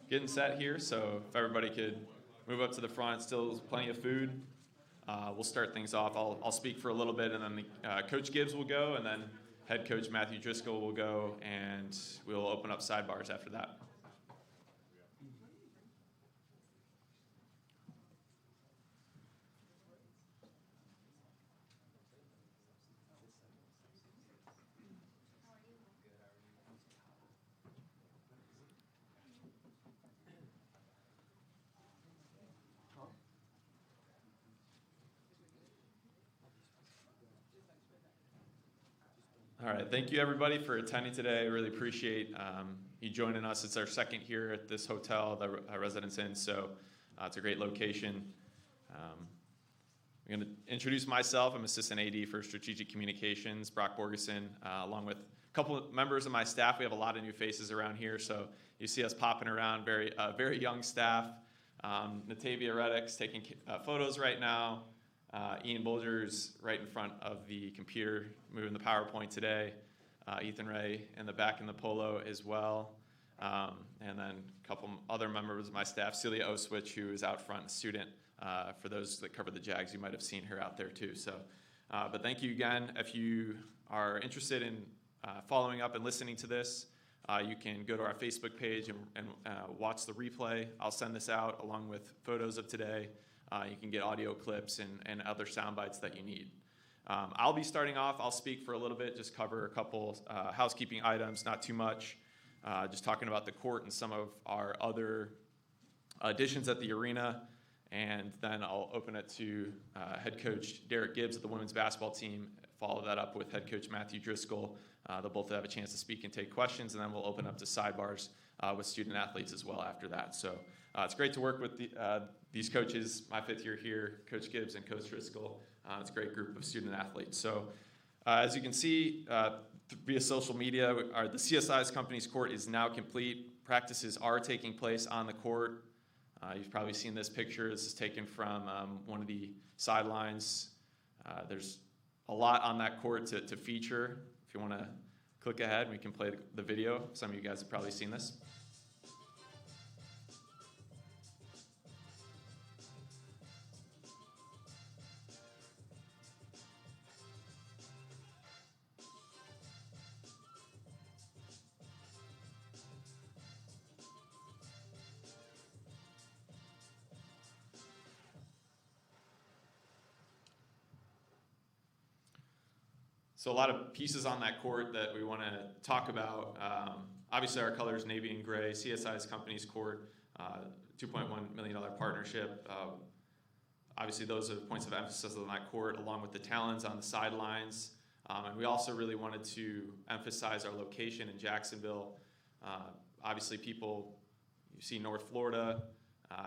getting set here. So if everybody could move up to the front, still plenty of food. We'll start things off. I'll speak for a little bit, and then Coach Gibbs will go, and then head coach Matthew Driscoll will go, and we'll open up sidebars after that. All right, thank you everybody for attending today. I really appreciate you joining us. It's our second here at this hotel, the Residence Inn, so it's a great location. I'm going to introduce myself. I'm Assistant AD for Strategic Communications, Brock Borgeson, along with a couple of members of my staff. We have a lot of new faces around here, so you see us popping around, very young staff. Natavia Reddick's taking photos right now. Ian Bolger's right in front of the computer, moving the PowerPoint today. Ethan Ray in the back in the polo as well. And then a couple other members of my staff, Celia Oswich, who is out front, a student. For those that cover the Jags, you might have seen her out there too. So, but thank you again. If you are interested in following up and listening to this, you can go to our Facebook page and watch the replay. I'll send this out along with photos of today. You can get audio clips and other sound bites that you need. I'll be starting off. I'll speak for a little bit, just cover a couple housekeeping items, not too much. Just talking about the court and some of our other additions at the arena. And then I'll open it to head coach Derek Gibbs of the women's basketball team, follow that up with head coach Matthew Driscoll. They'll both have a chance to speak and take questions, and then we'll open up to sidebars with student athletes as well after that. So it's great to work with these coaches, my fifth year here, Coach Gibbs and Coach Driscoll. It's a great group of student athletes. So as you can see via social media, the CSI Companies Court is now complete. Practices are taking place on the court. You've probably seen this picture. This is taken from one of the sidelines. There's a lot on that court to feature. If you want to click ahead, we can play the video. Some of you guys have probably seen this. So a lot of pieces on that court that we want to talk about. Obviously, our colors, navy and gray. CSI's Companies Court, $2.1 million partnership. Obviously, those are points of emphasis on that court, along with the talons on the sidelines. And we also really wanted to emphasize our location in Jacksonville. Obviously, you see North Florida.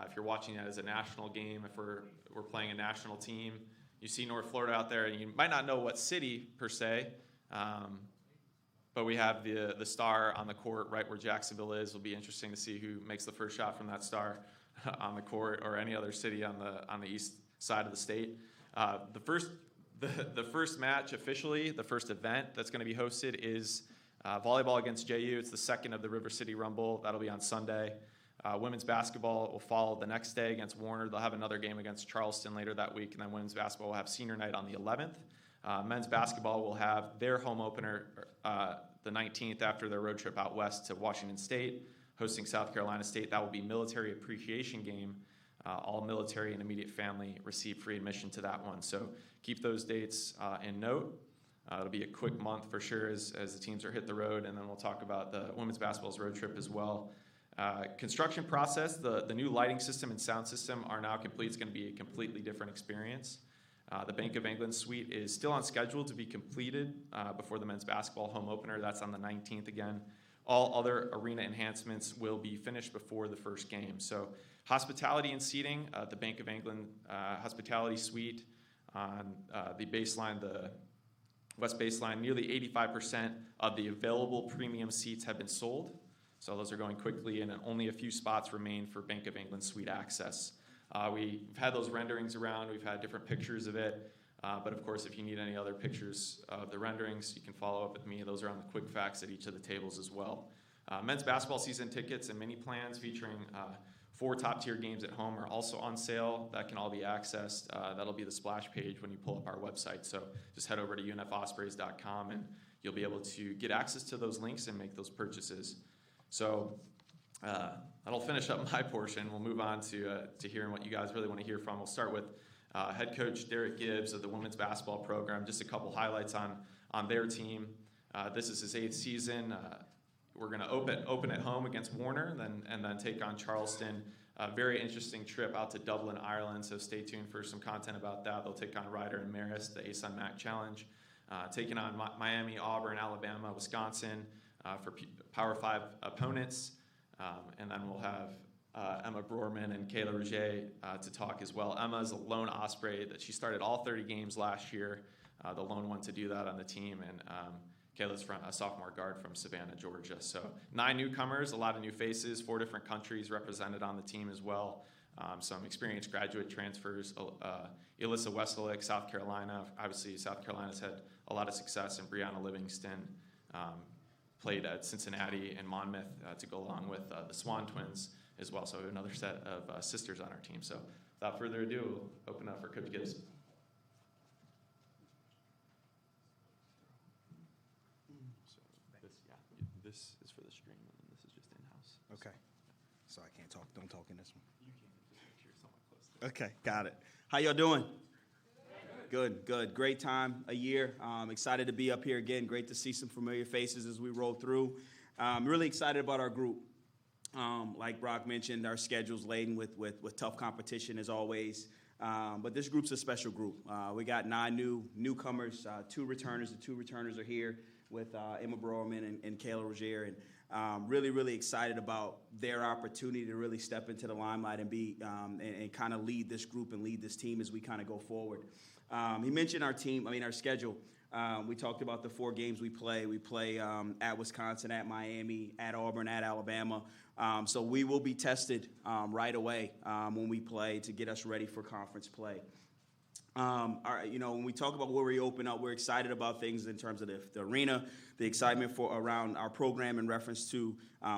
If you're watching that as a national game, if we're playing a national team, you see North Florida out there, and you might not know what city per se, but we have the star on the court right where Jacksonville is. It'll be interesting to see who makes the first shot from that star on the court, or any other city on the east side of the state. The first match officially, the first event that's going to be hosted is volleyball against JU. It's the second of the River City Rumble. That'll be on Sunday. Women's basketball will follow the next day against Warner. They'll have another game against Charleston later that week, and then women's basketball will have senior night on the 11th. Men's basketball will have their home opener the 19th after their road trip out west to Washington State, hosting South Carolina State. That will be military appreciation game. All military and immediate family receive free admission to that one. So keep those dates in note. It'll be a quick month for sure as the teams are hit the road, and then we'll talk about the women's basketball's road trip as well. Construction process, the new lighting system and sound system are now complete. It's going to be a completely different experience. The Bank of England suite is still on schedule to be completed before the men's basketball home opener. That's on the 19th again. All other arena enhancements will be finished before the first game. So hospitality and seating, the Bank of England hospitality suite on the baseline, the west baseline, nearly 85% of the available premium seats have been sold. So those are going quickly, and only a few spots remain for Bank of England suite access. We've had those renderings around. We've had different pictures of it. But of course, if you need any other pictures of the renderings, you can follow up with me. Those are on the quick facts at each of the tables as well. Men's basketball season tickets and mini plans featuring 4 top-tier games at home are also on sale. That can all be accessed. That'll be the splash page when you pull up our website. So just head over to unfospreys.com and you'll be able to get access to those links and make those purchases. So that'll finish up my portion. We'll move on to hearing what you guys really want to hear from. We'll start with head coach Derek Gibbs of the women's basketball program. Just a couple highlights on their team. This is his 8th season. We're going to open at home against Warner, and then take on Charleston. A very interesting trip out to Dublin, Ireland, so stay tuned for some content about that. They'll take on Ryder and Marist, the ASUN MAC Challenge. Taking on Miami, Auburn, Alabama, Wisconsin for Power 5 opponents. And then we'll have Emma Brorman and Kayla Roger to talk as well. Emma is a lone Osprey that she started all 30 games last year, the lone one to do that on the team. And Kayla's from a sophomore guard from Savannah, Georgia. So 9 newcomers, a lot of new faces, 4 different countries represented on the team as well. Some experienced graduate transfers. Alyssa Westelick, South Carolina. Obviously, South Carolina's had a lot of success, and Brianna Livingston played at Cincinnati and Monmouth to go along with the Swan twins as well. So another set of sisters on our team. So without further ado, we'll open up for Coach Gibbs. This is for the stream, and this is just in-house. Okay. So I can't talk. Don't talk in this one. You can if you're somewhat close to it. Okay, got it. How y'all doing? Good. Great time, a year. Excited to be up here again. Great to see some familiar faces as we roll through. Really excited about our group. Like Brock mentioned, our schedule's laden with tough competition as always. But this group's a special group. We got 9 newcomers, 2 returners. The 2 returners are here with Emma Broerman and Kayla Roger, and really excited about their opportunity to really step into the limelight and be and kind of lead this group and lead this team as we kind of go forward. He mentioned our schedule. We talked about the 4 games we play. We play at Wisconsin, at Miami, at Auburn, at Alabama. So we will be tested right away when we play to get us ready for conference play. When we talk about where we open up, we're excited about things in terms of the arena, the excitement around our program in reference to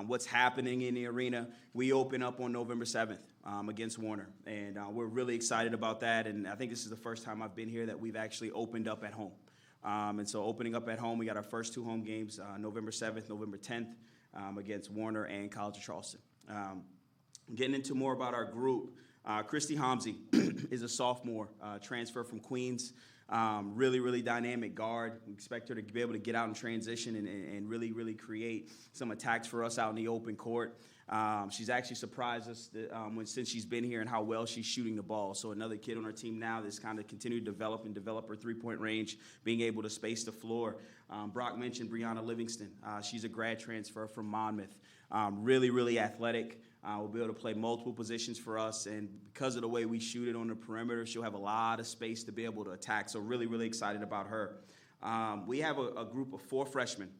what's happening in the arena. We open up on November 7th against Warner, and we're really excited about that. And I think this is the first time I've been here that we've actually opened up at home. And so opening up at home, we got our first 2 home games, November 7th, November 10th, against Warner and College of Charleston. Getting into more about our group. Christy Homsey is a sophomore, transfer from Queens. Really dynamic guard. We expect her to be able to get out and transition and really create some attacks for us out in the open court. She's actually surprised us since she's been here and how well she's shooting the ball. So another kid on our team now that's kind of continued to develop her 3-point range, being able to space the floor. Brock mentioned Brianna Livingston. She's a grad transfer from Monmouth. Really athletic. Will be able to play multiple positions for us, and because of the way we shoot it on the perimeter, she'll have a lot of space to be able to attack. So really excited about her. We have a group of 4 freshmen.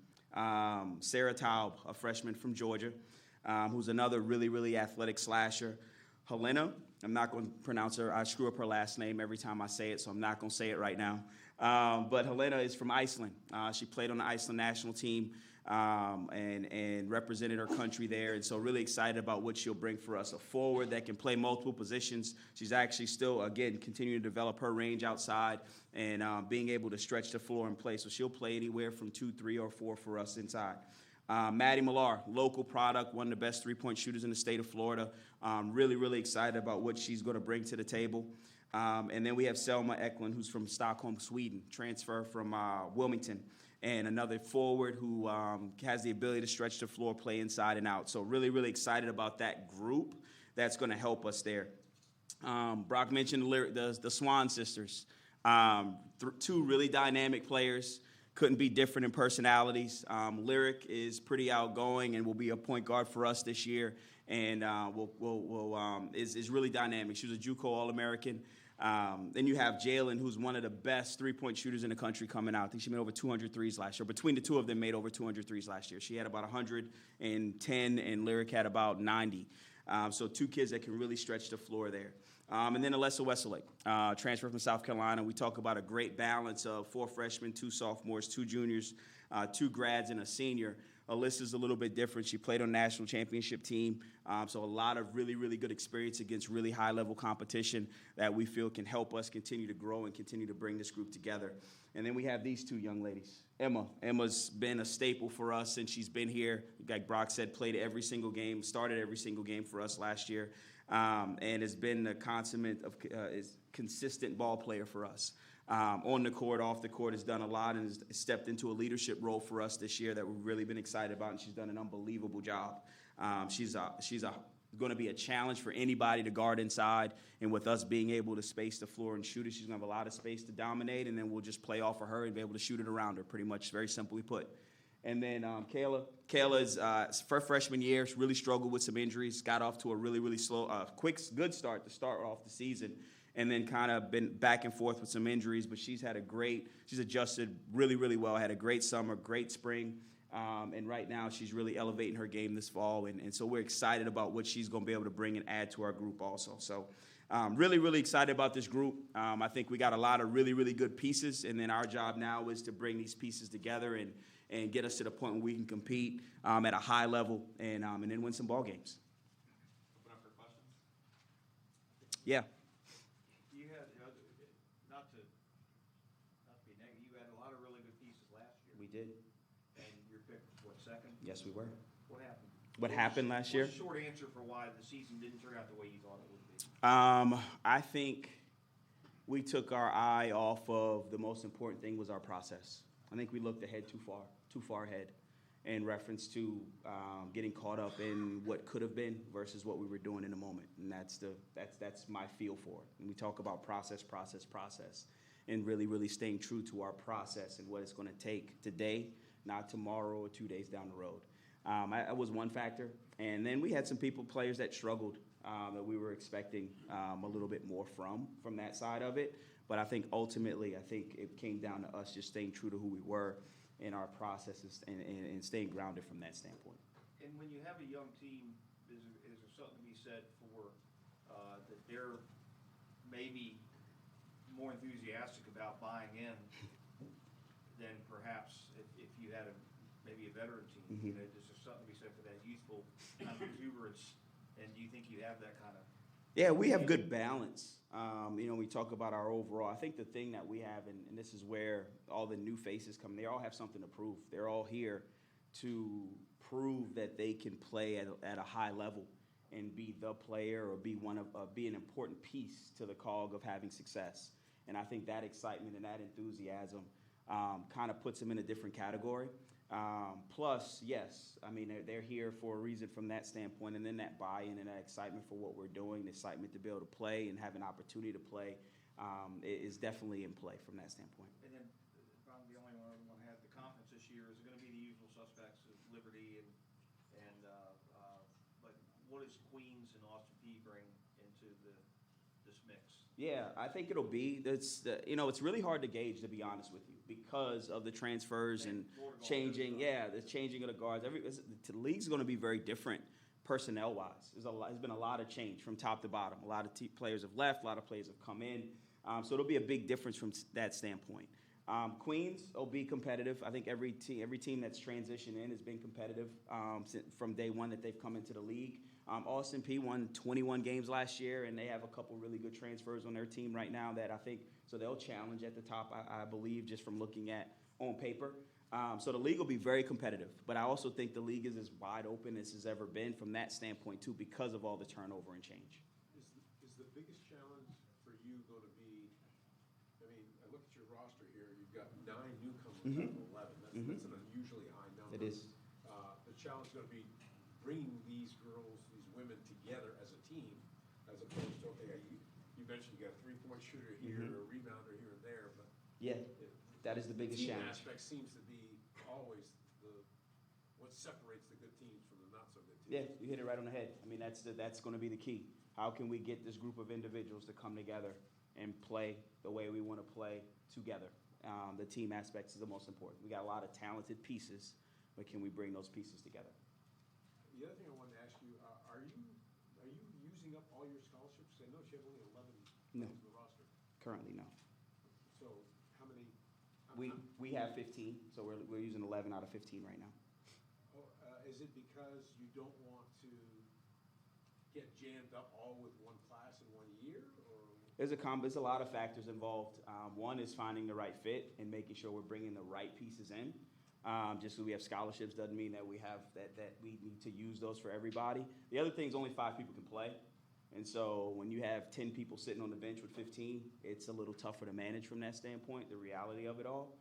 Sarah Taub, a freshman from Georgia, who's another really athletic slasher. Helena, I'm not going to pronounce her. I screw up her last name every time I say it, so I'm not going to say it right now. But Helena is from Iceland. She played on the Iceland national team. And represented her country there, and so really excited about what she'll bring for us. A forward that can play multiple positions. She's actually still, again, continuing to develop her range outside and being able to stretch the floor and play. So she'll play anywhere from 2, 3, or 4 for us inside. Maddie Millar, local product, one of the best 3-point shooters in the state of Florida. Really excited about what she's going to bring to the table. And then we have Selma Eklund, who's from Stockholm, Sweden, transfer from Wilmington. And another forward who has the ability to stretch the floor, play inside and out. So really excited about that group that's going to help us there. Brock mentioned the Swan sisters. 2 really dynamic players. Couldn't be different in personalities. Lyric is pretty outgoing and will be a point guard for us this year. And is really dynamic. She was a JUCO All-American. Then you have Jalen, who's one of the best 3-point shooters in the country coming out. I think she made over 200 threes last year. Between the 2 of them, made over 200 threes last year. She had about 110, and Lyric had about 90. So 2 kids that can really stretch the floor there. And then Alyssa Westelick, transfer from South Carolina. We talk about a great balance of 4 freshmen, 2 sophomores, 2 juniors, 2 grads, and a senior. Alyssa's a little bit different. She played on national championship team, so a lot of really, really good experience against really high-level competition that we feel can help us continue to grow and continue to bring this group together. And then we have these two young ladies. Emma's been a staple for us since she's been here. Like Brock said, played every single game, started every single game for us last year, and has been a consummate of consistent ball player for us. On the court, off the court, has done a lot and has stepped into a leadership role for us this year that we've really been excited about, and she's done an unbelievable job. She's going to be a challenge for anybody to guard inside, and with us being able to space the floor and shoot it, she's going to have a lot of space to dominate, and then we'll just play off of her and be able to shoot it around her, pretty much, very simply put. And then Kayla's first freshman year, she really struggled with some injuries, got off to a really, really slow, good start to start off the season, and then kind of been back and forth with some injuries, but she's adjusted really, really well, had a great summer, great spring, and right now she's really elevating her game this fall, and so we're excited about what she's going to be able to bring and add to our group also. So really, really excited about this group. I think we got a lot of really, really good pieces, and then our job now is to bring these pieces together and get us to the point where we can compete at a high level and then win some ball games. Open up for questions. Yeah. You had, not to be negative, you had a lot of really good pieces last year. We did. And you're picked, what, second? Yes, we were. What happened? What happened last year? What's the short answer for why the season didn't turn out the way you thought it would be? I think we took our eye off of the most important thing was our process. I think we looked ahead too far ahead in reference to getting caught up in what could have been versus what we were doing in the moment. And that's my feel for it. And we talk about process, and really, really staying true to our process and what it's going to take today, not tomorrow or 2 days down the road. That was one factor. And then we had some players that struggled that we were expecting a little bit more from that side of it. But I think ultimately, it came down to us just staying true to who we were in our processes and staying grounded from that standpoint. And when you have a young team, is there something to be said for that they're maybe more enthusiastic about buying in than perhaps if you had maybe a veteran team? Mm-hmm. You know, is there something to be said for that youthful kind of exuberance? And do you think you have that kind of? Yeah, we have good balance. We talk about our overall. I think the thing that we have, and this is where all the new faces come, they all have something to prove. They're all here to prove that they can play at a high level and be the player or be an important piece to the cog of having success. And I think that excitement and that enthusiasm kind of puts them in a different category. Plus, yes, they're here for a reason from that standpoint, and then that buy-in and that excitement for what we're doing, the excitement to be able to play and have an opportunity to play is definitely in play from that standpoint. And then probably the only one had the conference this year is going to be the usual suspects of Liberty but what does Queens and Austin Peay bring into this mix? Yeah, I think it'll be. It's really hard to gauge, to be honest with you, because of the transfers and changing. Yeah, the changing of the guards. The league's going to be very different personnel-wise. There's been a lot of change from top to bottom. A lot of players have left. A lot of players have come in. So it'll be a big difference from that standpoint. Queens will be competitive. I think every team that's transitioned in has been competitive from day one that they've come into the league. Austin Peay won 21 games last year, and they have a couple really good transfers on their team right now that I think, so they'll challenge at the top, I believe, just from looking at on paper. So the league will be very competitive, but I also think the league is as wide open as it's ever been from that standpoint, too, because of all the turnover and change. Is the biggest challenge for you going to be, I look at your roster here, you've got 9 newcomers out of 11. That's an unusually high number. It is. The challenge is going to be bringing these girls, these women together as a team, as opposed to, okay, you mentioned you got a 3-point shooter here, a rebounder here and there, but yeah, that is the biggest team challenge. aspect seems to be always what separates the good teams from the not so good teams. Yeah, you hit it right on the head. That's going to be the key. How can we get this group of individuals to come together and play the way we want to play together? The team aspect is the most important. We got a lot of talented pieces, but can we bring those pieces together? The other thing I wanted to ask you, are you using up all your scholarships? I noticed you have only 11 No. on the roster. Currently, no. So how many? We have 15, so we're using 11 out of 15 right now. Oh, is it because you don't want to get jammed up all with one class in 1 year, or? There's a lot of factors involved. One is finding the right fit and making sure we're bringing the right pieces in. Just because we have scholarships doesn't mean that we have, that we need to use those for everybody. The other thing is only 5 people can play. And so when you have 10 people sitting on the bench with 15, it's a little tougher to manage from that standpoint, the reality of it all.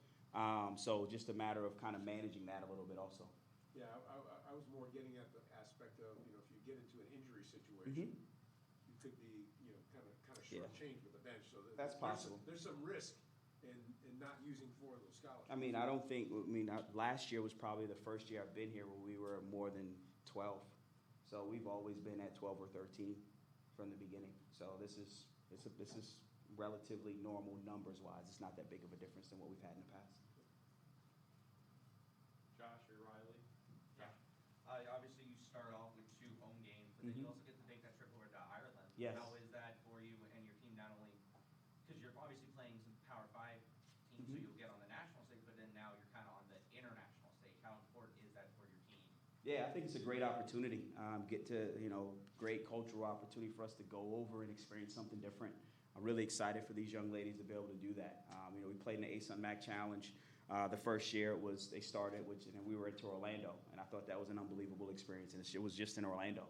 So just a matter of kind of managing that a little bit also. Yeah, I was more getting at the aspect of, if you get into an injury situation, you could be, kind of Yeah. shortchanged with the bench, so that. That's there's possible. There's some risk in not using 4 of those scholarships. I mean, last year was probably the first year I've been here where we were more than 12. So we've always been at 12 or 13 from the beginning. So this is relatively normal numbers wise. It's not that big of a difference than what we've had in the past. Josh or Riley? Yeah. Obviously, you start off with 2 home games, but then you also get to take that trip over to Ireland. Yes. How is that for you and your team, not only, because you're obviously playing some Power 5 teams, so you'll get on the national stage, but then now you're kind of on the international stage. How important is that for your team? Yeah, I think it's a great opportunity. Get to, great cultural opportunity for us to go over and experience something different. I'm really excited for these young ladies to be able to do that. We played in the ASUN MAC Challenge. The first year they started, and then we were into Orlando, and I thought that was an unbelievable experience, and it was just in Orlando.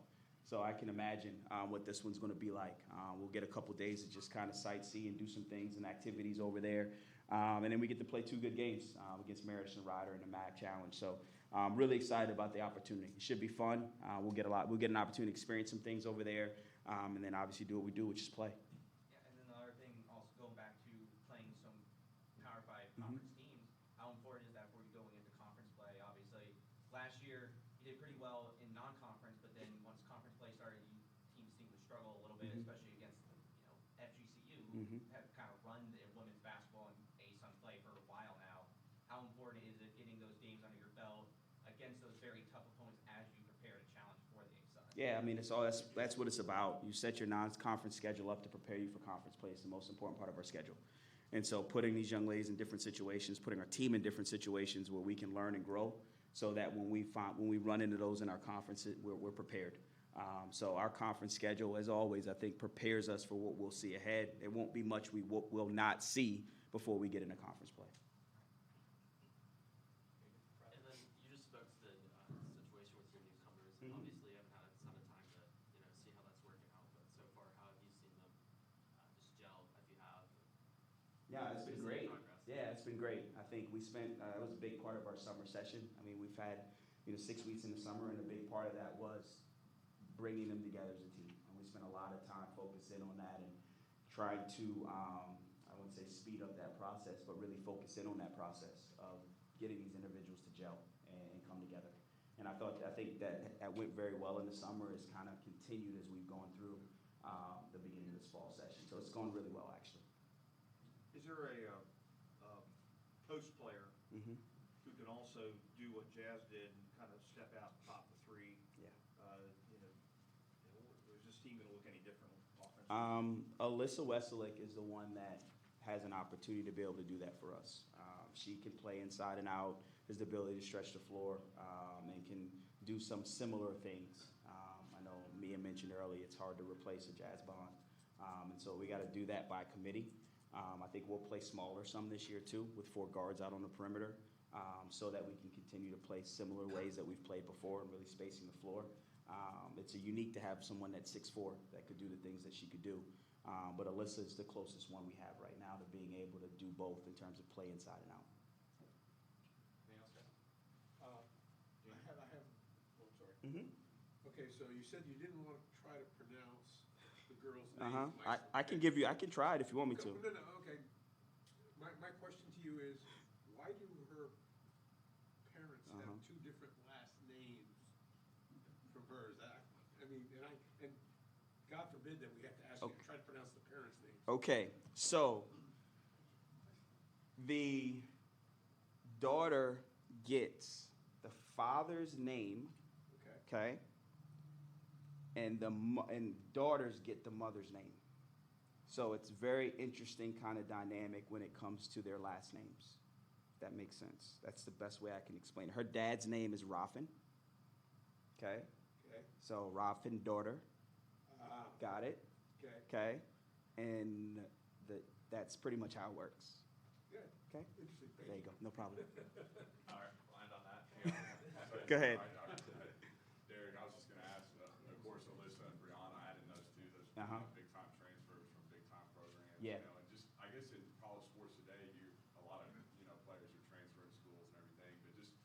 So I can imagine what this one's going to be like. We'll get a couple days to just kind of sightsee and do some things and activities over there. And then we get to play 2 good games against Meredith and Ryder in the MAC Challenge. So I'm really excited about the opportunity. It should be fun. We'll get an opportunity to experience some things over there, and then obviously do what we do, which is play. Yeah, and then the other thing, also going back to playing some Power 5 conference teams, how important is that for you going into conference play? Obviously, last year you did pretty well in non-conference, but then once conference play started, teams seemed to struggle a little bit, especially against FGCU, who have kind of run the women's basketball and ASUN play for a while now. How important is it getting those games under your belt against those very tough opponents as you prepare to challenge for the ASUN? Yeah, I mean, that's what it's about. You set your non-conference schedule up to prepare you for conference play. It's the most important part of our schedule. And so putting these young ladies in different situations, putting our team in different situations where we can learn and grow, so that when we run into those in our conferences, we're prepared. So our conference schedule, as always, I think prepares us for what we'll see ahead. There won't be much we will not see before we get into conference play. And then you just spoke to the situation with your newcomers, and obviously you haven't had a ton of time to see how that's working out. But so far, how have you seen them just gel, if you have? Yeah, it's been great. Progress. Yeah, it's been great. I think we spent, it was a big part of our summer session. I mean, we've had, 6 weeks in the summer, and a big part of that was bringing them together as a team. And we spent a lot of time focused in on that and trying to, I wouldn't say speed up that process, but really focus in on that process of getting these individuals to gel and come together. And I think that went very well in the summer. It's kind of continued as we've gone through the beginning of this fall session. So it's going really well, actually. Is there a post player who can also do what Jazz did and kind of step out and pop the 3? Yeah. Is this team going to look any different offensively? Alyssa Weselick is the one that has an opportunity to be able to do that for us. She can play inside and out, has the ability to stretch the floor, and can do some similar things. I know Mia mentioned earlier, it's hard to replace a Jazz Bond. And so we got to do that by committee. I think we'll play smaller some this year too, with 4 guards out on the perimeter, so that we can continue to play similar ways that we've played before and really spacing the floor. It's unique to have someone that's 6'4" that could do the things that she could do. But Alyssa is the closest one we have right now to being able to do both in terms of play inside and out. Anything else, guys? I have, I'm sorry. Okay, so you said you didn't want to try to pronounce the girls' names. I can try it if you want me to. No, okay. My question to you is, why do her parents have 2 different last names from hers? I mean, and God forbid that we have to ask you to try to pronounce the parents' names. Okay, so the daughter gets the father's name, okay, and daughters get the mother's name. So it's very interesting kind of dynamic when it comes to their last names. If that makes sense. That's the best way I can explain it. Her dad's name is Raffin, Okay. Okay. So Rob Fitton daughter. Got it. Okay. Okay. And that's pretty much how it works. Good. Okay. Interesting. There you go. No problem. All right, we'll end on that. Go ahead. Derek, I was just going to ask, of course, Alyssa and Brianna, adding those two, those Uh-huh. big-time transfers from big-time programs. Yeah. You know, and just, I guess in college sports today, a lot of, players are transferring schools and everything, but just,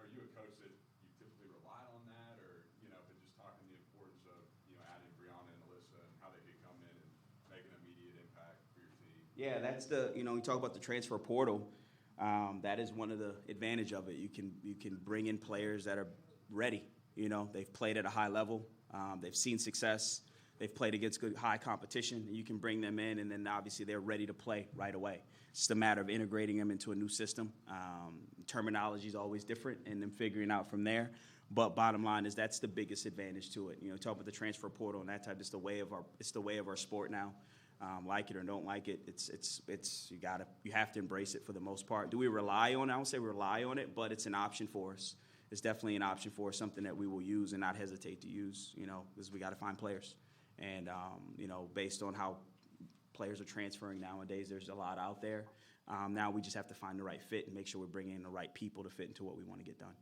are you a coach that you typically rely on that, or, but just talking the importance of, adding Brianna and Alyssa and how they could come in and make an immediate impact for your team? Yeah, that's we talk about the transfer portal. That is one of the advantage of it. You can bring in players that are ready. They've played at a high level. They've seen success. They've played against good high competition. You can bring them in, and then obviously they're ready to play right away. It's just a matter of integrating them into a new system. Terminology is always different, and then figuring out from there. But bottom line is that's the biggest advantage to it. Talk about the transfer portal and that type. It's the way of our sport now. Like it or don't like it, you have to embrace it for the most part. Do we rely on it? I don't say we rely on it, but it's an option for us. It's definitely an option for us, something that we will use and not hesitate to use, because we got to find players. And, based on how players are transferring nowadays, there's a lot out there. Now we just have to find the right fit and make sure we're bringing in the right people to fit into what we want to get done.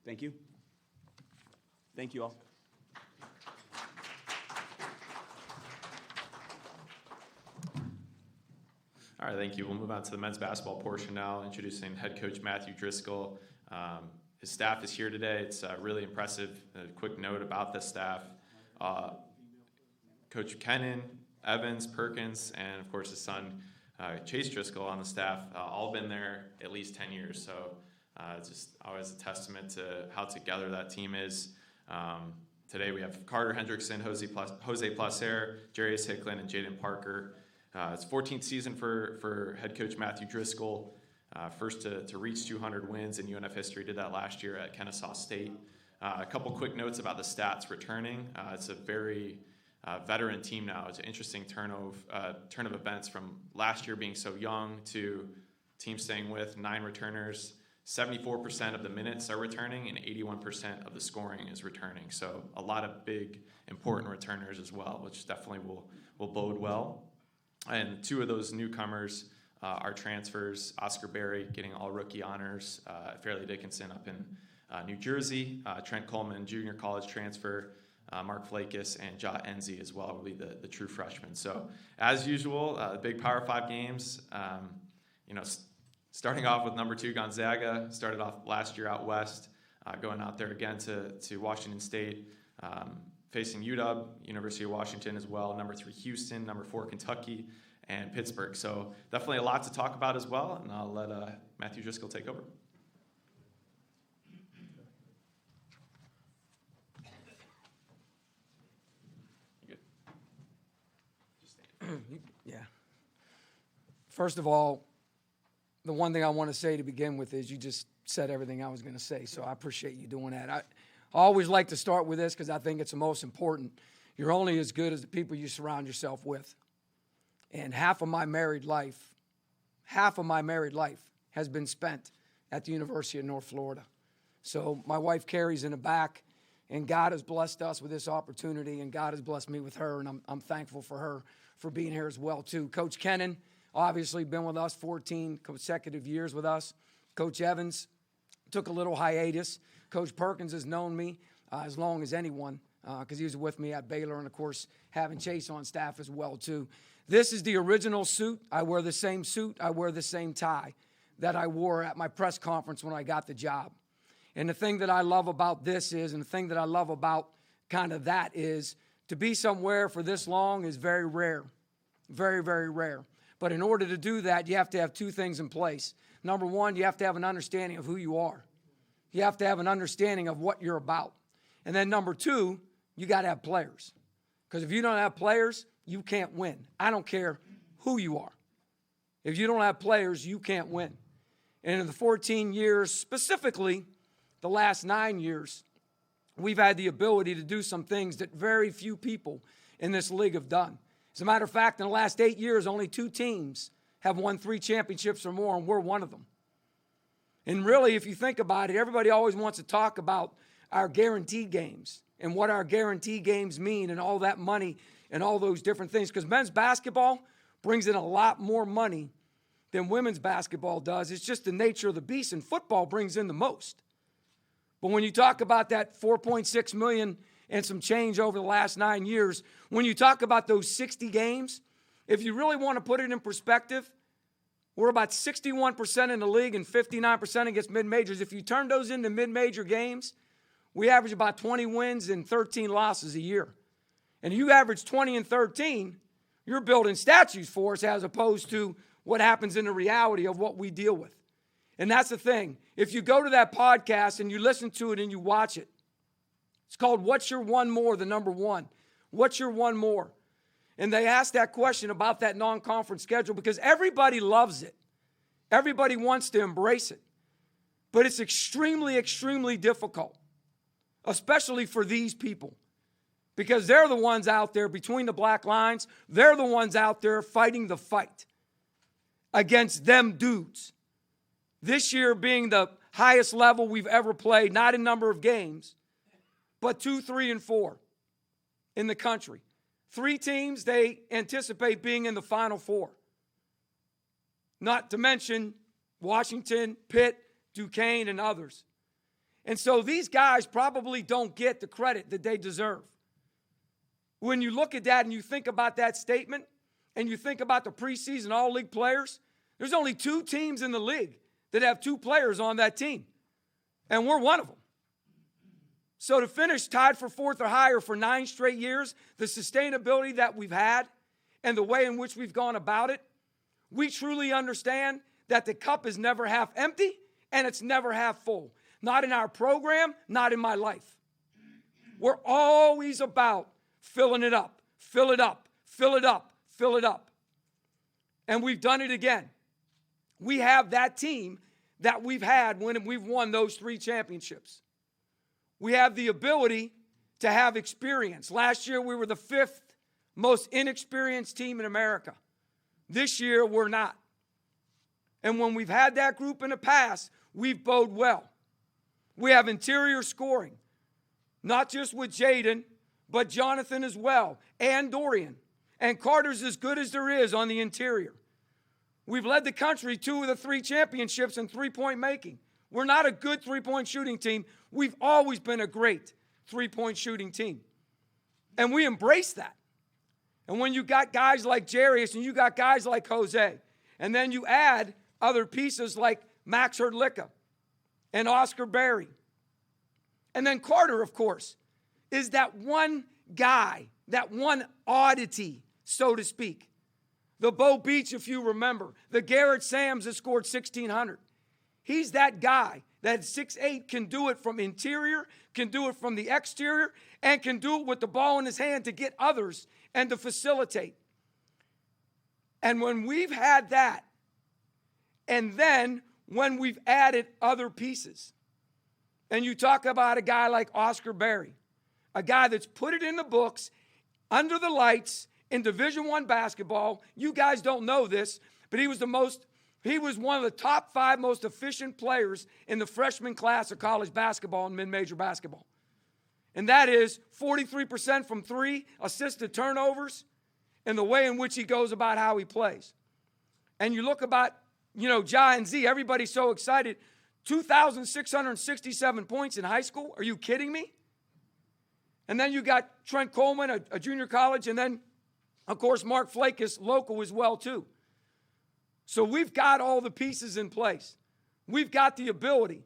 Thank you. Thank you all. All right, thank you. We'll move on to the men's basketball portion now, introducing head coach Matthew Driscoll. His staff is here today. It's really impressive. A quick note about the staff. Coach Kennan, Evans, Perkins, and of course his son, Chase Driscoll on the staff, all been there at least 10 years. So it's just always a testament to how together that team is. Today we have Carter Hendrickson, Jose Placer, Jarius Hicklin, and Jaden Parker. It's 14th season for head coach Matthew Driscoll. First to reach 200 wins in UNF history. Did that last year at Kennesaw State. A couple quick notes about the stats returning. It's a very veteran team now. It's an interesting turn of events from last year being so young to team staying with 9 returners. 74% of the minutes are returning and 81% of the scoring is returning. So a lot of big, important returners as well, which definitely will bode well. And 2 of those newcomers are transfers. Oscar Berry getting all rookie honors at Fairleigh Dickinson up in New Jersey. Trent Coleman, junior college transfer. Mark Flakis and Ja Enzi as well will be the true freshmen. So as usual, the big Power 5 games, starting off with number 2 Gonzaga, started off last year out west, going out there again to Washington State, facing UW, University of Washington as well, number 3 Houston, number 4 Kentucky, and Pittsburgh. So definitely a lot to talk about as well, and I'll let Matthew Driscoll take over. Yeah. First of all, the one thing I want to say to begin with is you just said everything I was going to say, so I appreciate you doing that. I always like to start with this because I think it's the most important. You're only as good as the people you surround yourself with. And half of my married life has been spent at the University of North Florida. So my wife Carrie's in the back, and God has blessed us with this opportunity, and God has blessed me with her, and I'm thankful for her for being here as well, too. Coach Kennan, obviously been with us 14 consecutive years with us. Coach Evans took a little hiatus. Coach Perkins has known me as long as anyone because he was with me at Baylor, and, of course, having Chase on staff as well, too. This is the original suit. I wear the same suit. I wear the same tie that I wore at my press conference when I got the job. And the thing that I love about this is, and the thing that I love about kind of that is, to be somewhere for this long is very rare. Very, very rare. But in order to do that, you have to have 2 things in place. Number 1, you have to have an understanding of who you are. You have to have an understanding of what you're about. And then number 2, you got to have players. Because if you don't have players, you can't win. I don't care who you are. If you don't have players, you can't win. And in the 14 years, specifically the last 9 years, we've had the ability to do some things that very few people in this league have done. As a matter of fact, in the last 8 years, only 2 teams have won 3 championships or more, and we're one of them. And really, if you think about it, everybody always wants to talk about our guaranteed games and what our guaranteed games mean and all that money and all those different things. Because men's basketball brings in a lot more money than women's basketball does. It's just the nature of the beast, and football brings in the most. But when you talk about that $4.6 million and some change over the last 9 years, when you talk about those 60 games, if you really want to put it in perspective, we're about 61% in the league and 59% against mid-majors. If you turn those into mid-major games, we average about 20 wins and 13 losses a year. And you average 20 and 13, you're building statues for us as opposed to what happens in the reality of what we deal with. And that's the thing. If you go to that podcast and you listen to it and you watch it, it's called What's Your One More, the number one. What's your one more? And they asked that question about that non-conference schedule because everybody loves it. Everybody wants to embrace it. But it's extremely, extremely difficult, especially for these people, because they're the ones out there between the black lines. They're the ones out there fighting the fight against them dudes. This year being the highest level we've ever played, not in number of games, but 2, 3, and 4 in the country. 3 teams they anticipate being in the Final Four. Not to mention Washington, Pitt, Duquesne, and others. And so these guys probably don't get the credit that they deserve. When you look at that and you think about that statement and you think about the preseason all-league players, there's only 2 teams in the league that have 2 players on that team. And we're one of them. So to finish tied for 4th or higher for 9 straight years, the sustainability that we've had and the way in which we've gone about it, we truly understand that the cup is never half empty and it's never half full. Not in our program, not in my life. We're always about filling it up, fill it up, fill it up, fill it up. And we've done it again. We have that team that we've had when we've won those 3 championships. We have the ability to have experience. Last year, we were the 5th most inexperienced team in America. This year, we're not. And when we've had that group in the past, we've bode well. We have interior scoring, not just with Jaden, but Jonathan as well, and Dorian. And Carter's as good as there is on the interior. We've led the country 2 of the 3 championships in three-point making. We're not a good three-point shooting team. We've always been a great three-point shooting team. And we embrace that. And when you got guys like Jarius and you got guys like Jose, and then you add other pieces like Max Hrdlicka and Oscar Berry, and then Carter, of course, is that one guy, that one oddity, so to speak. The Bo Beach, if you remember, the Garrett Sams that scored 1,600. He's that guy that 6'8" can do it from interior, can do it from the exterior, and can do it with the ball in his hand to get others and to facilitate. And when we've had that, and then when we've added other pieces, and you talk about a guy like Oscar Berry, a guy that's put it in the books, under the lights, in Division I basketball. You guys don't know this, but he was one of the top 5 most efficient players in the freshman class of college basketball and mid-major basketball. And that is 43% from 3, assisted turnovers, and the way in which he goes about how he plays. And you look about, Ja and Z, everybody's so excited. 2,667 points in high school? Are you kidding me? And then you got Trent Coleman, a junior college, and then, of course, Mark Flakus, local as well, too. So we've got all the pieces in place. We've got the ability.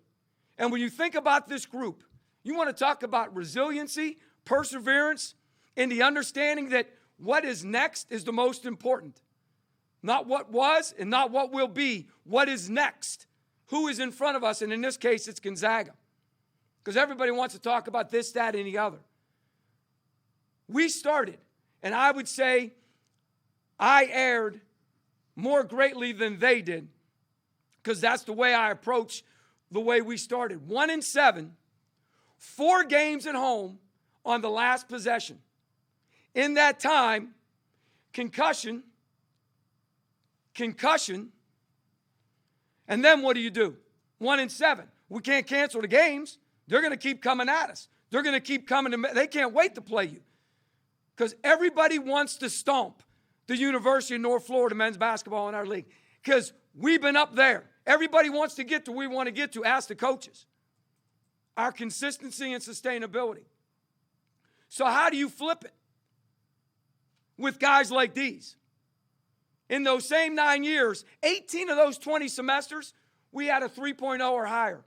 And when you think about this group, you want to talk about resiliency, perseverance, and the understanding that what is next is the most important. Not what was and not what will be. What is next? Who is in front of us? And in this case, it's Gonzaga. Because everybody wants to talk about this, that, and the other. We started, and I would say I erred more greatly than they did, because that's the way I approach the way we started. 1-7, 4 games at home on the last possession. In that time, concussion, and then what do? 1-7. We can't cancel the games. They're going to keep coming at us. They're going to keep coming to. They can't wait to play you. Because everybody wants to stomp the University of North Florida men's basketball in our league. Because we've been up there. Everybody wants to get to where we want to get to. Ask the coaches. Our consistency and sustainability. So how do you flip it with guys like these? In those same 9 years, 18 of those 20 semesters, we had a 3.0 or higher.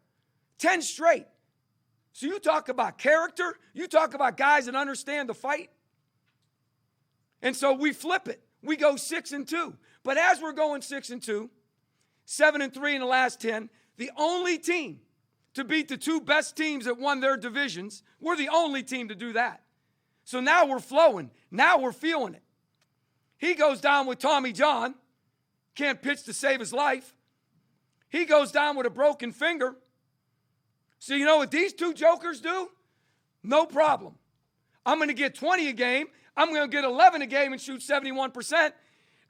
10 straight. So you talk about character. You talk about guys that understand the fight. And so we flip it. We go 6-2. But as we're going 6-2, 7-3 in the last 10, the only team to beat the two best teams that won their divisions, we're the only team to do that. So now we're flowing. Now we're feeling it. He goes down with Tommy John. Can't pitch to save his life. He goes down with a broken finger. So you know what these two jokers do? No problem. I'm going to get 20 a game. I'm going to get 11 a game and shoot 71%.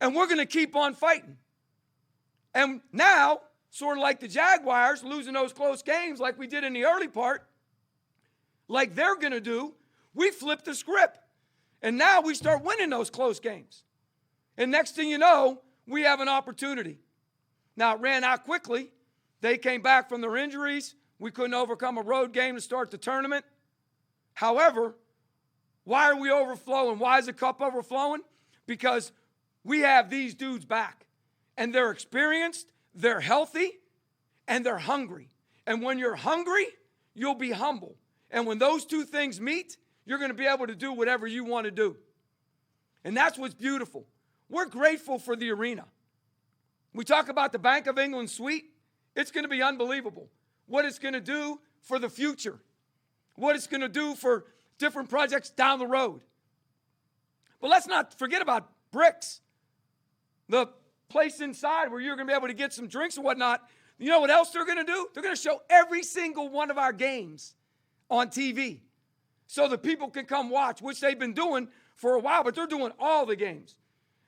And we're going to keep on fighting. And now, sort of like the Jaguars losing those close games like we did in the early part, like they're going to do, we flip the script. And now we start winning those close games. And next thing you know, we have an opportunity. Now, it ran out quickly. They came back from their injuries. We couldn't overcome a road game to start the tournament. However, why are we overflowing? Why is the cup overflowing? Because we have these dudes back. And they're experienced, they're healthy, and they're hungry. And when you're hungry, you'll be humble. And when those two things meet, you're going to be able to do whatever you want to do. And that's what's beautiful. We're grateful for the arena. We talk about the Bank of England suite. It's going to be unbelievable. What it's going to do for the future. What it's going to do for different projects down the road. But let's not forget about bricks. The place inside where you're going to be able to get some drinks and whatnot. You know what else they're going to do? They're going to show every single one of our games on TV so that people can come watch, which they've been doing for a while, but they're doing all the games.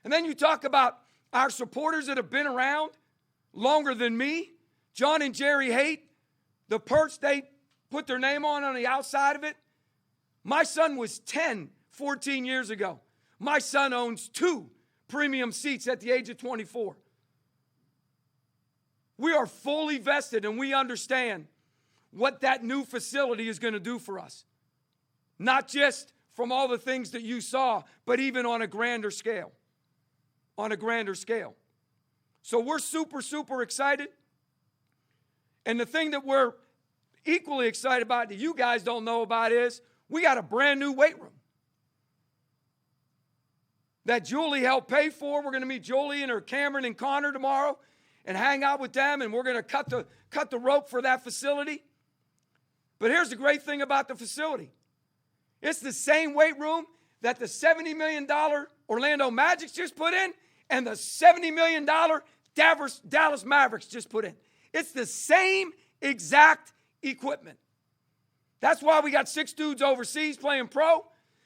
And then you talk about our supporters that have been around longer than me. John and Jerry Haight, the perch they put their name on the outside of it. My son was 10, 14 years ago. My son owns 2 premium seats at the age of 24. We are fully vested and we understand what that new facility is going to do for us. Not just from all the things that you saw, but even on a grander scale. On a grander scale. So we're super, super excited. And the thing that we're equally excited about that you guys don't know about is we got a brand new weight room that Julie helped pay for. We're going to meet Julie and her Cameron and Connor tomorrow and hang out with them, and we're going to cut the rope for that facility. But here's the great thing about the facility. It's the same weight room that the $70 million Orlando Magic just put in and the $70 million Dallas Mavericks just put in. It's the same exact equipment. That's why we got 6 dudes overseas playing pro,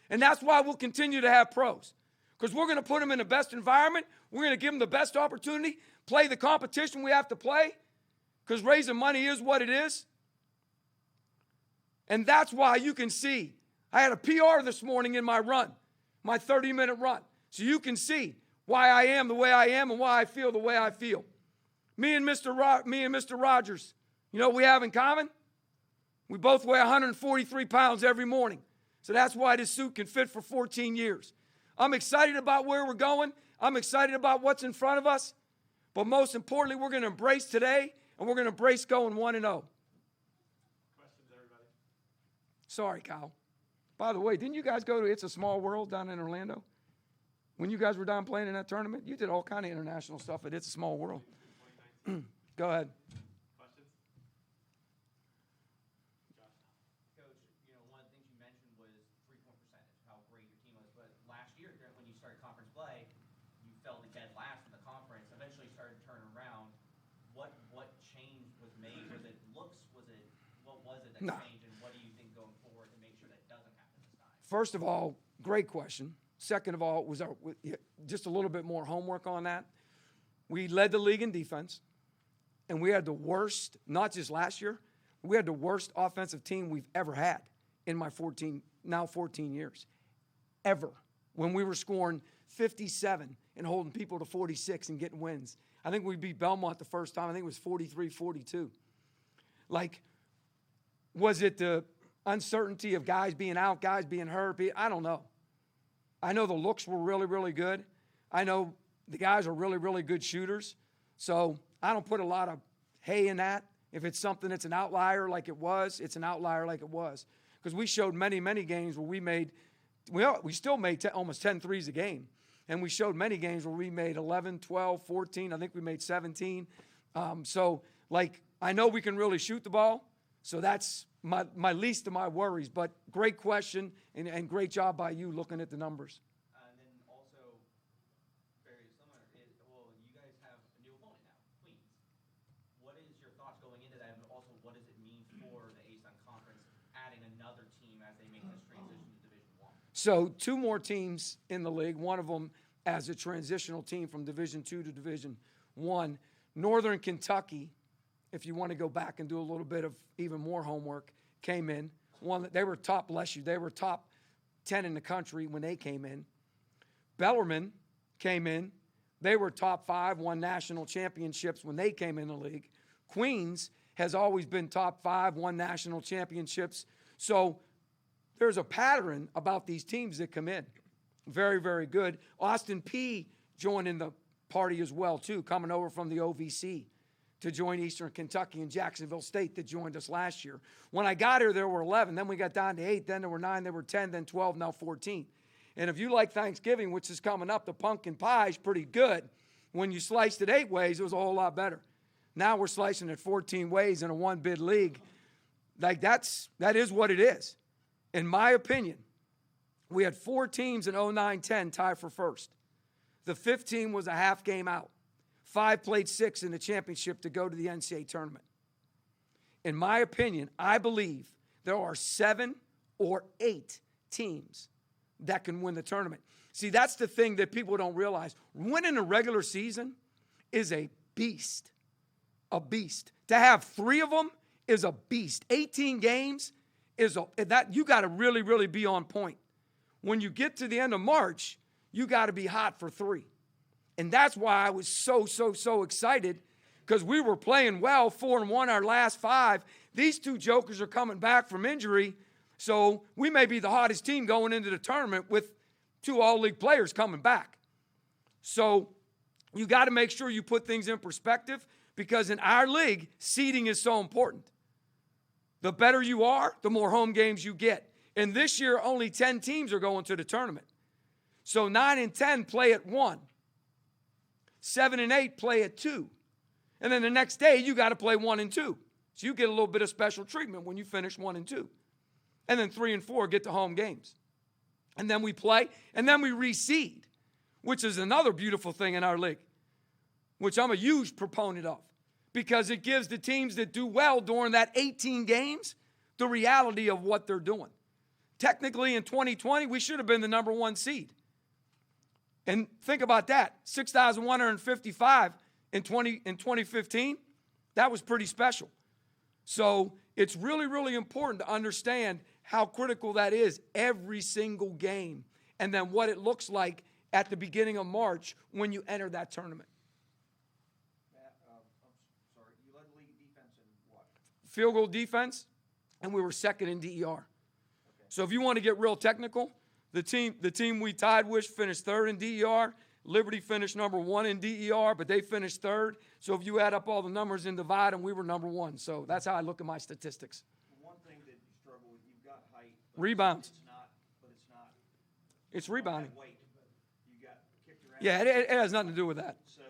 and that's why we'll continue to have pros. Because we're going to put them in the best environment. We're going to give them the best opportunity, play the competition we have to play, because raising money is what it is. And that's why you can see. I had a PR this morning in my run, my 30-minute run. So you can see why I am the way I am and why I feel the way I feel. Me and Mr. Rogers, you know what we have in common? We both weigh 143 pounds every morning. So that's why this suit can fit for 14 years. I'm excited about where we're going. I'm excited about what's in front of us. But most importantly, we're going to embrace today, and we're going to embrace going 1-0. Questions, everybody? Sorry, Kyle. By the way, didn't you guys go to It's a Small World down in Orlando? When you guys were down playing in that tournament, you did all kind of international stuff at It's a Small World. Go ahead. Questions? Coach, you know, one of the things you mentioned was three-point percentage, how great your team was. But last year, when you started conference play, you fell to dead last in the conference. Eventually started turning around. What change was made? Was it looks? What was it that changed? And what do you think going forward to make sure that doesn't happen this time? First of all, great question. Second of all, was just a little bit more homework on that. We led the league in defense, and we had the worst, not just last year, we had the worst offensive team we've ever had in my 14 years, ever. When we were scoring 57 and holding people to 46 and getting wins. I think we beat Belmont the first time. I think it was 43-42. Like, was it the uncertainty of guys being out, guys being hurt? I don't know. I know the looks were really, really good. I know the guys are really, really good shooters. So I don't put a lot of hay in that. If it's something that's an outlier like it was, it's an outlier like it was. Because we showed many, many games where we still made almost 10 threes a game. And we showed many games where we made 11, 12, 14. I think we made 17. So, like, I know we can really shoot the ball. So that's my least of my worries. But great question and great job by you looking at the numbers. And then also, very similar, you guys have a new opponent now, Queens. What is your thoughts going into that? And also, what does it mean for the ASUN Conference adding another team as they make this transition to Division I? So 2 more teams in the league, one of them as a transitional team from Division II to Division I. Northern Kentucky, if you want to go back and do a little bit of even more homework, came in. They were top, bless you, they were top 10 in the country when they came in. Bellarmine came in. They were top 5, won national championships when they came in the league. Queens has always been top 5, won national championships. So there's a pattern about these teams that come in. Very, very good. Austin P joined in the party as well, too, coming over from the OVC to join Eastern Kentucky and Jacksonville State that joined us last year. When I got here, there were 11. Then we got down to 8. Then there were 9. There were 10. Then 12. Now 14. And if you like Thanksgiving, which is coming up, the pumpkin pie is pretty good. When you sliced it 8 ways, it was a whole lot better. Now we're slicing it 14 ways in a one-bid league. Like, that is what it is. In my opinion, we had 4 teams in 09-10 tie for first. The 5th team was a half game out. 5 played 6 in the championship to go to the NCAA tournament. In my opinion, I believe there are 7 or 8 teams that can win the tournament. See, that's the thing that people don't realize. Winning a regular season is a beast. A beast. To have 3 of them is a beast. 18 games is that you got to really, really be on point. When you get to the end of March, you got to be hot for 3. And that's why I was so excited, because we were playing well, 4-1 our last 5. These 2 jokers are coming back from injury, so we may be the hottest team going into the tournament with 2 all-league players coming back. So you got to make sure you put things in perspective, because in our league, seeding is so important. The better you are, the more home games you get. And this year, only 10 teams are going to the tournament. So 9 and 10 play at 1. 7 and 8 play at 2. And then the next day, you got to play 1 and 2. So you get a little bit of special treatment when you finish 1 and 2. And then 3 and 4 get to home games. And then we play, and then we reseed, which is another beautiful thing in our league, which I'm a huge proponent of, because it gives the teams that do well during that 18 games the reality of what they're doing. Technically, in 2020, we should have been the number 1 seed. And think about that, 6,155 in 2015, that was pretty special. So it's really, really important to understand how critical that is every single game, and then what it looks like at the beginning of March when you enter that tournament. Matt, I'm sorry, you led the league defense in what? Field goal defense, and we were second in DER. Okay. So if you want to get real technical, the team we tied with finished 3rd in DER. Liberty finished number 1 in DER, but they finished 3rd. So if you add up all the numbers and divide them, we were number 1. So that's how I look at my statistics. One thing that you struggle with, you've got height. Rebounds. It's rebounding. Weight. You got kicked around. Yeah, it has nothing to do with that. So,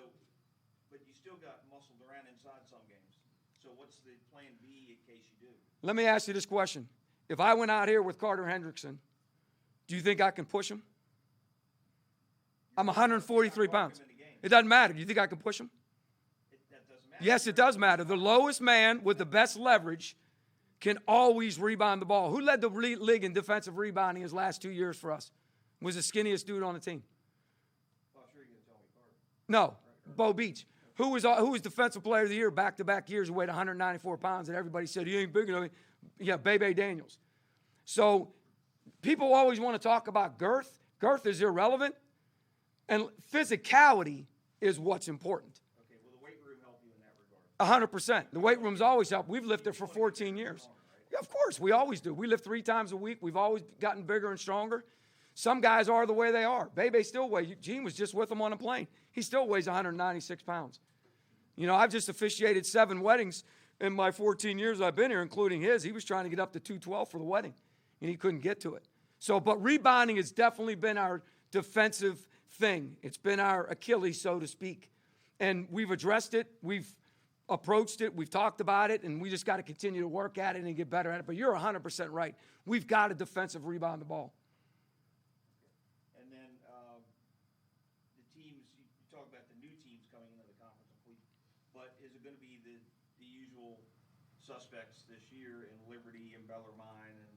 but you still got muscled around inside some games. So what's the plan B in case you do? Let me ask you this question. If I went out here with Carter Hendrickson, do you think I can push him? I'm 143 pounds. It doesn't matter. Do you think I can push him? That doesn't matter. Yes, it does matter. The lowest man with the best leverage can always rebound the ball. Who led the league in defensive rebounding his last 2 years for us? Was the skinniest dude on the team. Oh, sure you're going to tell me Carter. No, Bo Beach. Who was Defensive Player of the Year back-to-back years who weighed 194 pounds and everybody said, he ain't big enough? Yeah, Bebe Daniels. So people always want to talk about girth. Girth is irrelevant. And physicality is what's important. Okay, will the weight room help you in that regard? 100%. The weight room's always helped. We've lifted for 14 years. Yeah, of course, we always do. We lift 3 times a week. We've always gotten bigger and stronger. Some guys are the way they are. Bebe still weighs. Gene was just with him on a plane. He still weighs 196 pounds. You know, I've just officiated 7 weddings in my 14 years I've been here, including his. He was trying to get up to 212 for the wedding, and he couldn't get to it. So, but rebounding has definitely been our defensive thing. It's been our Achilles, so to speak. And we've addressed it. We've approached it. We've talked about it, and we just got to continue to work at it and get better at it. But you're 100% right. We've got to defensive rebound the ball. And then the teams, you talk about the new teams coming into the conference, but is it going to be the usual suspects this year in Liberty and Bellarmine and,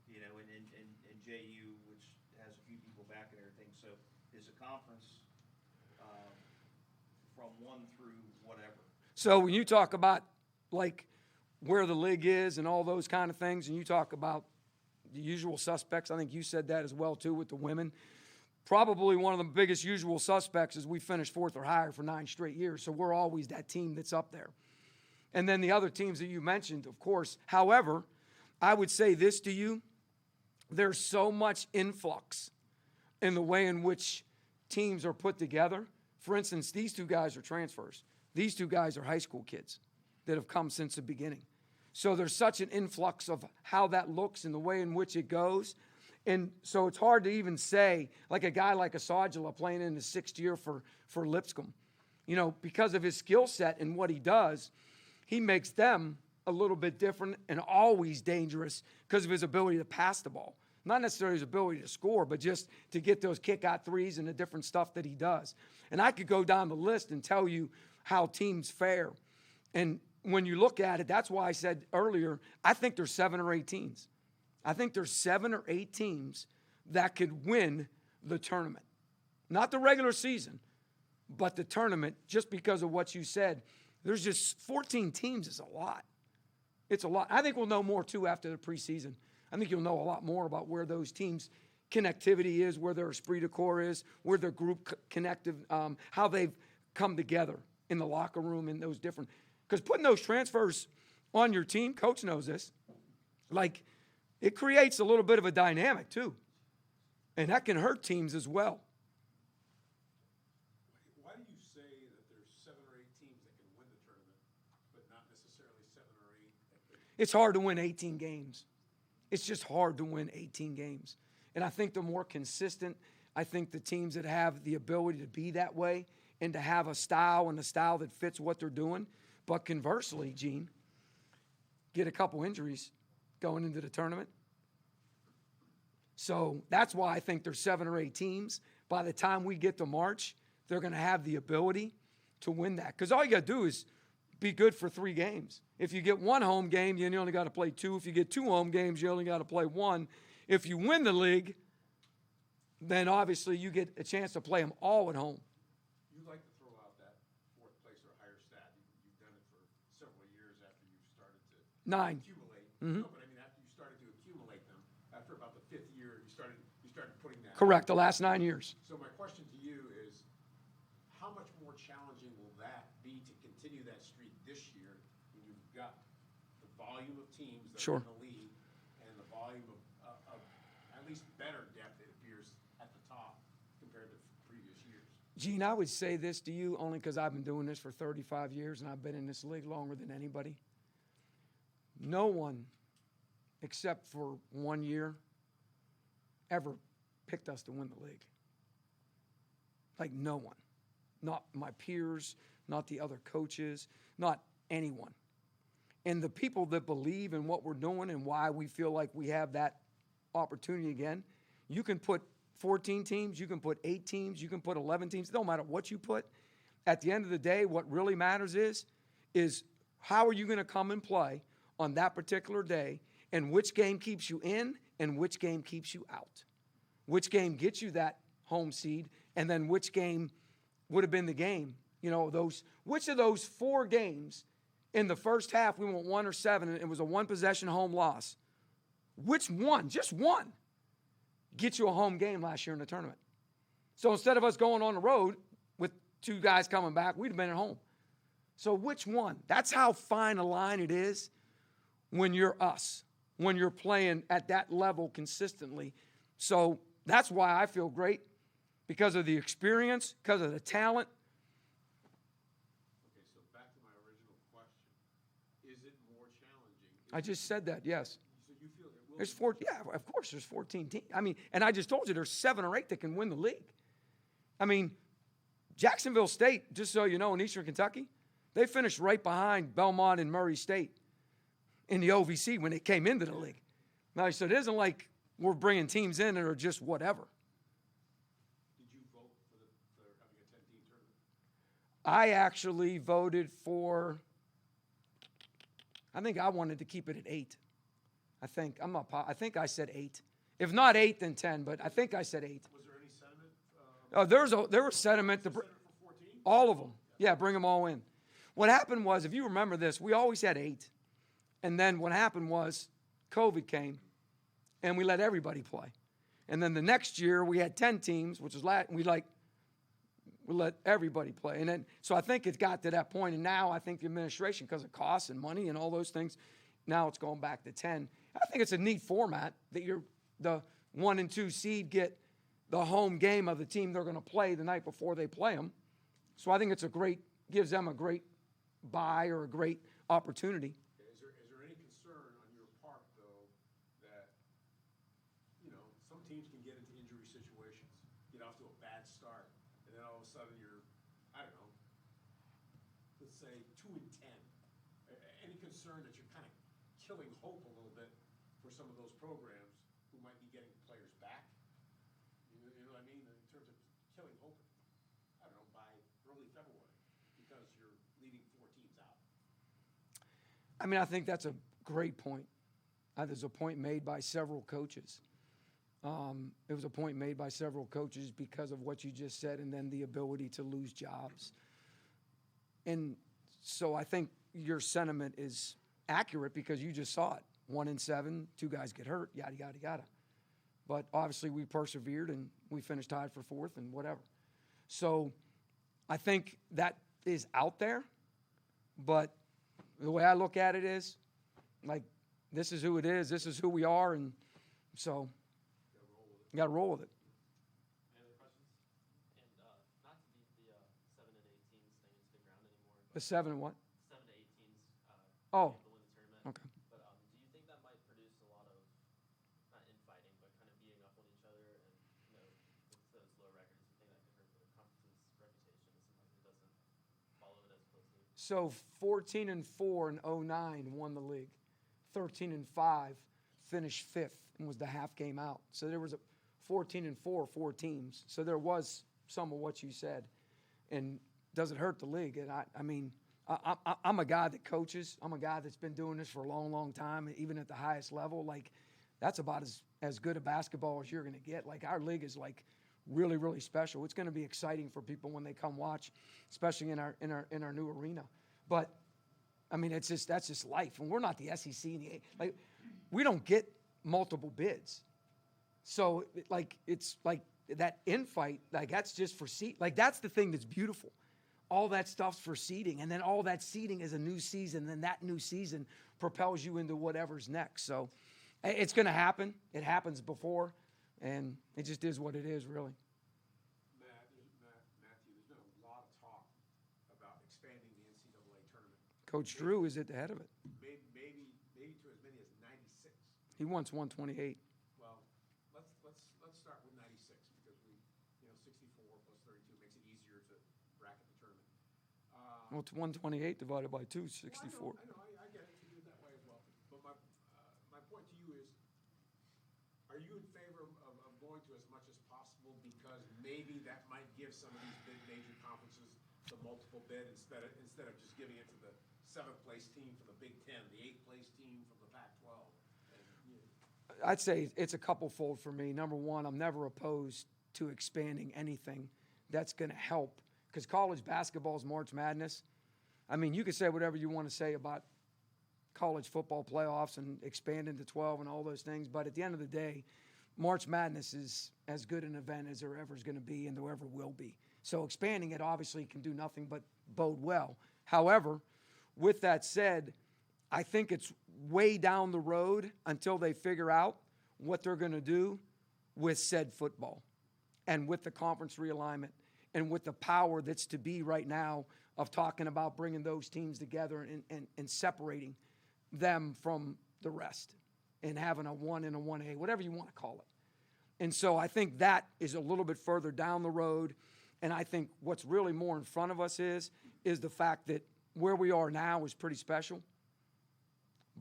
you know, and JU, which has a few people back and everything? So is a conference from 1 through whatever? So when you talk about, like, where the league is and all those kind of things, and you talk about the usual suspects, I think you said that as well, too, with the women. Probably one of the biggest usual suspects is we finished 4th or higher for 9 straight years, so we're always that team that's up there. And then the other teams that you mentioned, of course. However, I would say this to you. There's so much influx in the way in which teams are put together. For instance, these 2 guys are transfers. These 2 guys are high school kids that have come since the beginning. So there's such an influx of how that looks and the way in which it goes. And so it's hard to even say, like a guy like Asajala playing in his 6th year for Lipscomb. You know, because of his skill set and what he does, he makes them a little bit different and always dangerous because of his ability to pass the ball. Not necessarily his ability to score, but just to get those kick-out threes and the different stuff that he does. And I could go down the list and tell you how teams fare. And when you look at it, that's why I said earlier, I think there's 7 or 8 teams. I think there's 7 or 8 teams that could win the tournament. Not the regular season, but the tournament, just because of what you said. There's just 14 teams is a lot. It's a lot. I think we'll know more, too, after the preseason. I think you'll know a lot more about where those teams' connectivity is, where their esprit de corps is, where their group connective, how they've come together in the locker room and those different. Because putting those transfers on your team, coach knows this, like, it creates a little bit of a dynamic, too. And that can hurt teams as well. Why do you say that there's 7 or 8 teams that can win the tournament, but not necessarily 7 or 8 that could? It's hard to win 18 games. It's just hard to win 18 games. And I think the more consistent, I think the teams that have the ability to be that way and to have a style and a style that fits what they're doing. But conversely, Gene, get a couple injuries going into the tournament. So that's why I think there's 7 or 8 teams. By the time we get to March, they're going to have the ability to win that. Because all you got to do is be good for 3 games. If you get 1 home game, you only got to play 2. If you get 2 home games, you only got to play 1. If you win the league, then obviously you get a chance to play them all at home. You like to throw out that 4th place or higher stat. You've done it for several years after you've started to 9. accumulate. Mm-hmm. No, but I mean after you started to accumulate them, after about the 5th year, you started putting that. Correct, the last 9 years. So my question to you is, how much more challenging will that be to continue that streak this year when you've got the volume of teams that Sure. are in the league and the volume of at least better depth, it appears, at the top compared to previous years? Gene, I would say this to you only because I've been doing this for 35 years and I've been in this league longer than anybody. No one, except for 1 year, ever picked us to win the league. Like, no one. Not my peers, not the other coaches, not anyone. And the people that believe in what we're doing and why we feel like we have that opportunity again, you can put 14 teams, you can put 8 teams, you can put 11 teams. It don't matter what you put. At the end of the day, what really matters is how are you going to come and play on that particular day, and which game keeps you in and which game keeps you out. Which game gets you that home seed, and then which game would have been the game, You know, which of those 4 games in the first half we went 1 or 7 and it was a 1-possession home loss? Which one, just one, get you a home game last year in the tournament? So instead of us going on the road with 2 guys coming back, we'd have been at home. So which one? That's how fine a line it is when you're us, when you're playing at that level consistently. So that's why I feel great, because of the experience, because of the talent. Okay, so back to my original question. Is it more challenging? I just said that, yes. So you feel it will There's be 4, yeah, of course there's 14 teams. I mean, and I just told you there's 7 or 8 that can win the league. I mean, Jacksonville State, just so you know, in Eastern Kentucky, they finished right behind Belmont and Murray State in the OVC when it came into the league. Now, so it isn't like we're bringing teams in that are just whatever. Did you vote for having a 10-team tournament? I actually voted for, I think I wanted to keep it at 8. I think I said 8. If not 8, then 10, but I think I said 8. Was there any sentiment? There was sentiment to Sentiment for 14? all of them. Yeah, bring them all in. What happened was, if you remember this, we always had 8. And then what happened was COVID came, and we let everybody play. And then the next year, we had 10 teams, which was we let everybody play. And then, so I think it got to that point, and now I think the administration, because of costs and money and all those things, now it's going back to 10. I think it's a neat format that the 1 and 2 seed get the home game of the team they're going to play the night before they play them. So I think it's gives them a great buy or a great opportunity. Okay, is there any concern on your part, though, that, some teams can get into injury situations, get off to a bad start, and then all of a sudden you're, I don't know, let's say 2 and 10. Any concern that you're kind of killing hope a little bit for some of those programs who might be getting players back? You know what I mean? In terms of killing hope, I don't know, by early February, because you're leaving 4 teams out. I mean, I think that's a great point. There's a point made by several coaches. It was a point made by several coaches because of what you just said, and then the ability to lose jobs. And so I think your sentiment is accurate because you just saw it. 1 and 7, 2 guys get hurt, yada, yada, yada. But obviously we persevered and we finished tied for 4th and whatever. So I think that is out there, but the way I look at it is, like, this is who it is, this is who we are, and so you got to roll with it. Any other questions? And not to beat the 7 and 8 teams staying to the ground anymore. The 7 and what? 7 to 8 teams Oh. able to win the tournament. Okay. But do you think that might produce a lot of, not infighting, but kind of beating up on each other, and with those low records, you think that could hurt the conference's reputation? It seems like it doesn't follow it as closely. So 14 and 4 in 09 won the league. 13 and 5 finished 5th and was the half game out. So there was a 14 and 4 teams. So there was some of what you said. And does it hurt the league? And I mean, I'm a guy that coaches. I'm a guy that's been doing this for a long, long time, even at the highest level. Like, that's about as good a basketball as you're going to get. Like, our league is like really, really special. It's going to be exciting for people when they come watch, especially in our new arena. But I mean, that's just life. And we're not the SEC and the we don't get multiple bids. So it's like that infight, like, that's just for seat. Like, that's the thing that's beautiful. All that stuff's for seeding, and then all that seeding is a new season. Then that new season propels you into whatever's next. So it's going to happen. It happens before, and it just is what it is, really. Matthew, there's been a lot of talk about expanding the NCAA tournament. Coach Drew is at the head of it. Maybe to as many as 96. He wants 128. Well, let's start with 96, because 64 plus 32 makes it easier to bracket the tournament. Well, it's 128 divided by 2, 64. I know, I get it, you do it that way as well. But my point to you is, are you in favor of going to as much as possible, because maybe that might give some of these big major conferences the multiple bid instead of just giving it to the 7th place team from the Big Ten, the 8th place team from the Pac-12? I'd say it's a couple-fold for me. Number one, I'm never opposed to expanding anything that's going to help, because college basketball is March Madness. I mean, you can say whatever you want to say about college football playoffs and expanding to 12 and all those things, but at the end of the day, March Madness is as good an event as there ever is going to be and there ever will be. So expanding it obviously can do nothing but bode well. However, with that said, I think it's way down the road until they figure out what they're going to do with said football and with the conference realignment and with the power that's to be right now of talking about bringing those teams together and separating them from the rest and having a 1 and a 1A, whatever you want to call it. And so I think that is a little bit further down the road. And I think what's really more in front of us is the fact that where we are now is pretty special.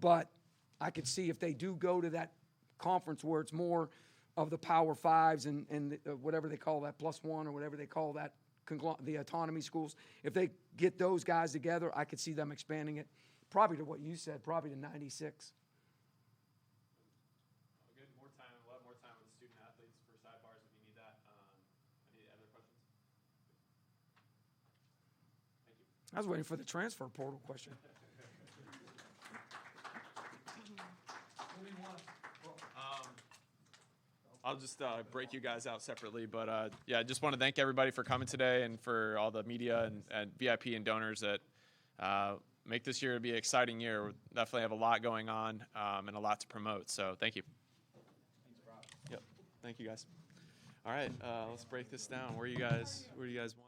But I could see if they do go to that conference where it's more of the Power Fives and whatever they call that, +1 or whatever they call that, the autonomy schools, if they get those guys together, I could see them expanding it probably to what you said, probably to 96. Good. We'll have more time with student athletes for sidebars if you need that. Any other questions? Thank you. I was waiting for the transfer portal question. I'll just break you guys out separately, but yeah, I just want to thank everybody for coming today and for all the media and VIP and donors that make this year be an exciting year. We definitely have a lot going on and a lot to promote, so thank you. Thanks, Rob. Yep, thank you guys. All right, let's break this down. Where do you guys want?